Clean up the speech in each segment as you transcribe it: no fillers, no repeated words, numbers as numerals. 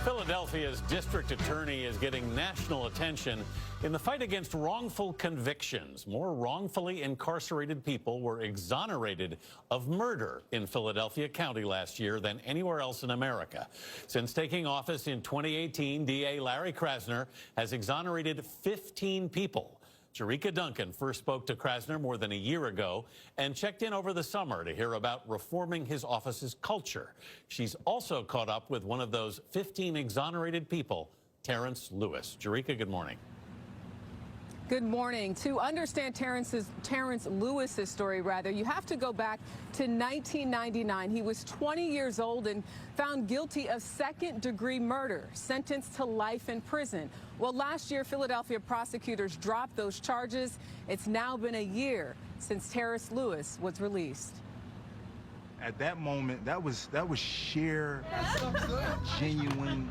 Philadelphia's district attorney is getting national attention in the fight against wrongful convictions. More wrongfully incarcerated people were exonerated of murder in Philadelphia County last year than anywhere else in America. Since taking office in 2018, DA Larry Krasner has exonerated 15 people. Jerika Duncan first spoke to Krasner more than a year ago and checked in over the summer to hear about reforming his office's culture. She's also caught up with one of those 15 exonerated people, Terrence Lewis. Jerika, good morning. Good morning. To understand Terrence Lewis's story, you have to go back to 1999. He was 20 years old and found guilty of second-degree murder, sentenced to life in prison. Well, last year, Philadelphia prosecutors dropped those charges. It's now been a year since Terrence Lewis was released. At that moment, that was sheer, genuine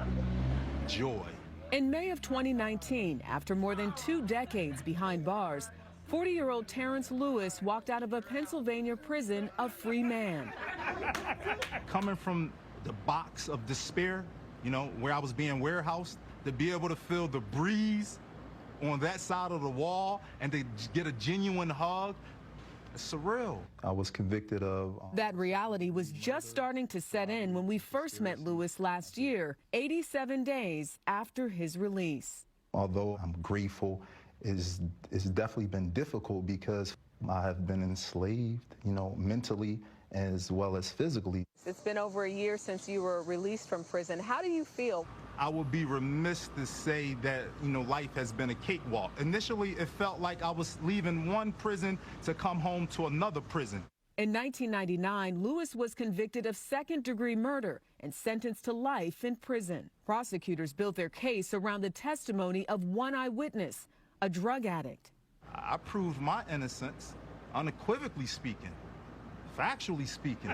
joy. In May of 2019, after more than 2 decades behind bars, 40-year-old Terrence Lewis walked out of a Pennsylvania prison a free man. Coming from the box of despair, you know, where I was being warehoused, to be able to feel the breeze on that side of the wall and to get a genuine hug, it's surreal. I was convicted of... That reality was just starting to set in when we first met Lewis last year, 87 days after his release. Although I'm grateful, it's definitely been difficult because I have been enslaved, you know, mentally as well as physically. It's been over a year since you were released from prison. How do you feel? I would be remiss to say that, you know, life has been a cakewalk. Initially, it felt like I was leaving one prison to come home to another prison. In 1999, Lewis was convicted of second-degree murder and sentenced to life in prison. Prosecutors built their case around the testimony of one eyewitness, a drug addict. I proved my innocence, unequivocally speaking. Factually speaking.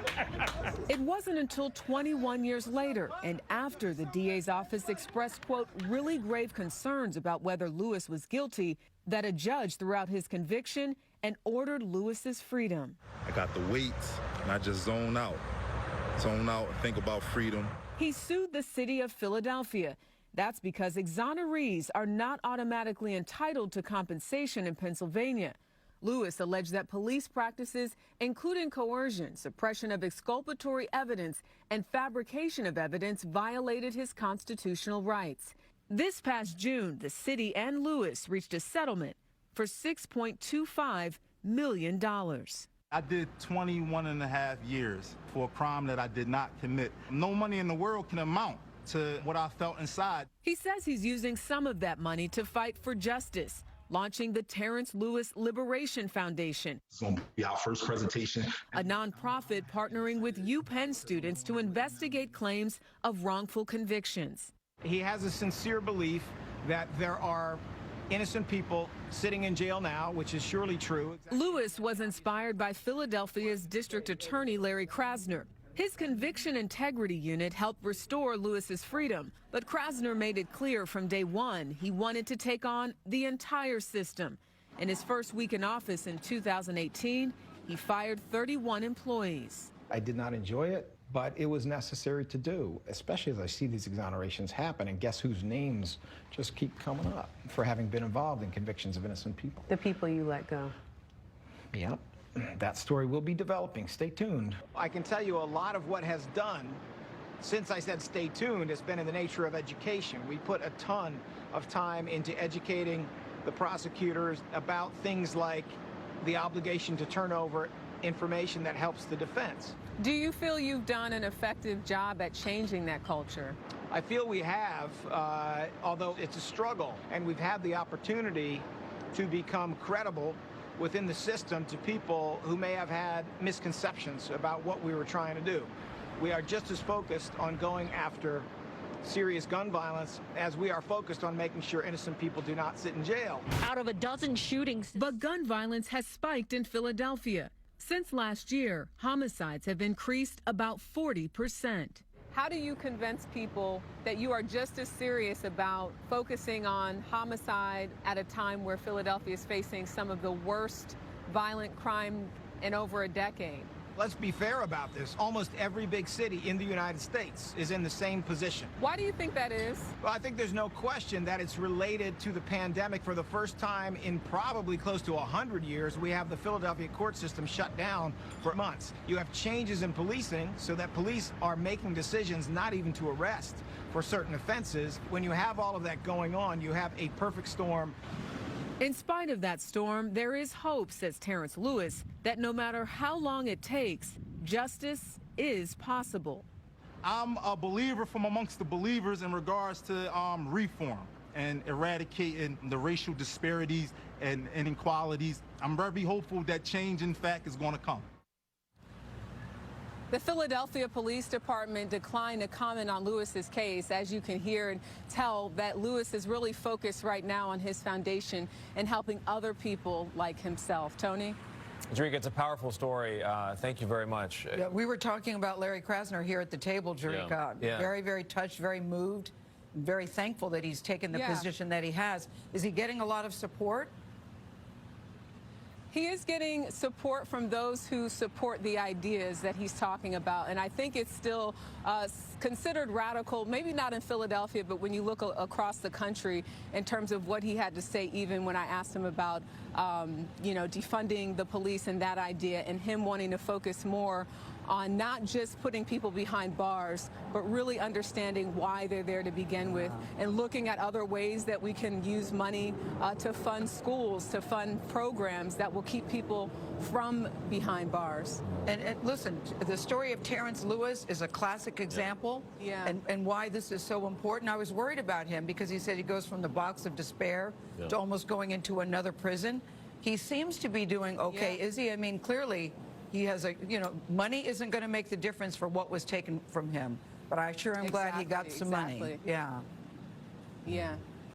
It wasn't until 21 years later and after the DA's office expressed, quote, really grave concerns about whether Lewis was guilty that a judge threw out his conviction and ordered Lewis's freedom. I got the weights and I just zone out and think about freedom. He sued the city of Philadelphia. That's because exonerees are not automatically entitled to compensation in Pennsylvania. Lewis alleged that police practices, including coercion, suppression of exculpatory evidence, and fabrication of evidence, violated his constitutional rights. This past June, the city and Lewis reached a settlement for $6.25 million. I did 21 and a half years for a crime that I did not commit. No money in the world can amount to what I felt inside. He says he's using some of that money to fight for justice, launching the Terrence Lewis Liberation Foundation. It's going to be our first presentation. A nonprofit partnering with UPenn students to investigate claims of wrongful convictions. He has a sincere belief that there are innocent people sitting in jail now, which is surely true. Lewis was inspired by Philadelphia's district attorney Larry Krasner. His conviction integrity unit helped restore Lewis's freedom, but Krasner made it clear from day one he wanted to take on the entire system. In his first week in office in 2018, he fired 31 employees. I did not enjoy it, but it was necessary to do, especially as I see these exonerations happen, and guess whose names just keep coming up for having been involved in convictions of innocent people. The people you let go. Yep. That story will be developing. Stay tuned. I can tell you a lot of what has done since I said stay tuned has been in the nature of education. We put a ton of time into educating the prosecutors about things like the obligation to turn over information that helps the defense. Do you feel you've done an effective job at changing that culture? I feel we have, although it's a struggle, and we've had the opportunity to become credible within the system to people who may have had misconceptions about what we were trying to do. We are just as focused on going after serious gun violence as we are focused on making sure innocent people do not sit in jail. Out of a dozen shootings. But gun violence has spiked in Philadelphia. Since last year, homicides have increased about 40%. How do you convince people that you are just as serious about focusing on homicide at a time where Philadelphia is facing some of the worst violent crime in over a decade? Let's be fair about this. Almost every big city in the United States is in the same position. Why do you think that is? Well, I think there's no question that it's related to the pandemic. For the first time in probably close to 100 years, we have the Philadelphia court system shut down for months. You have changes in policing so that police are making decisions not even to arrest for certain offenses. When you have all of that going on, you have a perfect storm. In spite of that storm, there is hope, says Terrence Lewis, that no matter how long it takes, justice is possible. I'm a believer from amongst the believers in regards to reform and eradicating the racial disparities and inequalities. I'm very hopeful that change, in fact, is going to come. The Philadelphia Police Department declined to comment on Lewis's case. As you can hear and tell, that Lewis is really focused right now on his foundation and helping other people like himself. Tony? Jerika, it's a powerful story. Thank you very much. Yeah, we were talking about Larry Krasner here at the table, Jerika. Yeah. Very, very touched, very moved, very thankful that he's taken the position that he has. Is he getting a lot of support? He is getting support from those who support the ideas that he's talking about, and I think it's still considered radical, maybe not in Philadelphia, but when you look across the country in terms of what he had to say, even when I asked him about, defunding the police and that idea, and him wanting to focus more on not just putting people behind bars, but really understanding why they're there to begin with, and looking at other ways that we can use money to fund schools, to fund programs that will keep people from behind bars. And listen, the story of Terrence Lewis is a classic example, and why this is so important. I was worried about him because he said he goes from the box of despair to almost going into another prison. He seems to be doing okay, is he? I mean, clearly, he has money isn't going to make the difference for what was taken from him. But I sure am glad he got some money. Yeah. Yeah.